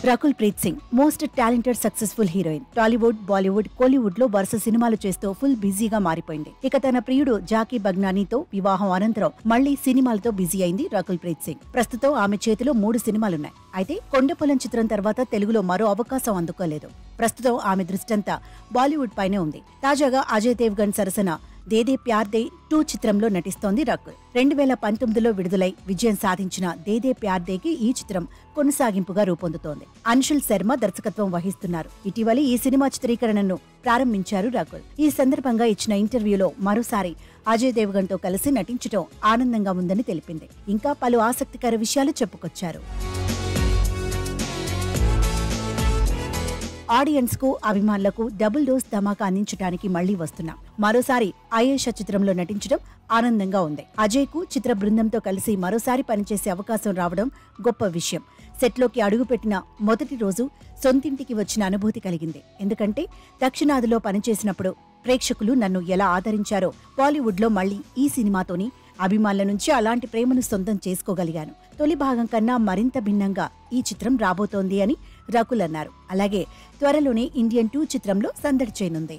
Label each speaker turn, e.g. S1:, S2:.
S1: Rakul Preet Singh most talented successful heroine. Tollywood, Bollywood, Kollywood లో వరుస సినిమాలు చేస్తూ ఫుల్ బిజీగా మారిపోయింది. ఇక తన ప్రియుడు జాకీ బగ్నానీతో వివాహం అనంతరం మళ్లీ సినిమాలతో బిజీ అయింది రకుల్ ప్రీత్ సింగ్. ప్రస్తుతం ఆమె చేతిలో 3 సినిమాలున్నాయి. అయితే కొండపొలం చిత్రం తర్వాత తెలుగులో మరో అవకాశం అందుకోలేదు. ప్రస్తుతం ఆమె దృష్టంతా బాలీవుడ్ పైనే ఉంది. తాజాగా అజయ్ దేవ్గన్ సరసన దే దే ప్యార్ దే 2 చిత్రంలో నటిస్తోంది రకుల్. 2019లో విడుదలై విజయం సాధించిన దే దే ప్యార్ దేకి ఈ చిత్రం కొనసాగింపుగా రూపొందుతోంది. అన్షుల్ శర్మ దర్శకత్వం వహిస్తున్నారు. ఇటీవలి ఈ సినిమా చిత్రీకరణను ప్రారంభించారు రకుల్. ఈ సందర్భంగా ఇచ్చిన ఇంటర్వ్యూలో మరోసారి అజయ్ దేవ్గన్ తో కలిసి నటించడం ఆనందంగా ఉందని తెలిపింది. ఇంకా పలు ఆసక్తికర విషయాలు చెప్పుకొచ్చారు. ఆడియన్స్ కు, అభిమానులకు డబుల్ డోస్ ధమాకా అందించడానికి మళ్లీ వస్తున్నాం. మరోసారి అయేషా చిత్రంలో నటించడం ఆనందంగా ఉంది. అజయ్ కు చిత్ర బృందంతో కలిసి మరోసారి పనిచేసే అవకాశం రావడం గొప్ప విషయం. సెట్లోకి అడుగుపెట్టిన మొదటి రోజు సొంతింటికి వచ్చిన అనుభూతి కలిగింది. ఎందుకంటే దక్షిణాదిలో పనిచేసినప్పుడు ప్రేక్షకులు నన్ను ఎలా ఆదరించారో బాలీవుడ్ లో మళ్లీ ఈ సినిమాతోని అభిమానుల నుంచి అలాంటి ప్రేమను సొంతం చేసుకోగలిగాను. తొలి భాగం కన్నా మరింత భిన్నంగా ఈ చిత్రం రాబోతోంది అని రకుల్ అన్నారు. అలాగే త్వరలోనే ఇండియన్ 2 చిత్రంలో సందడి చేయనుంది.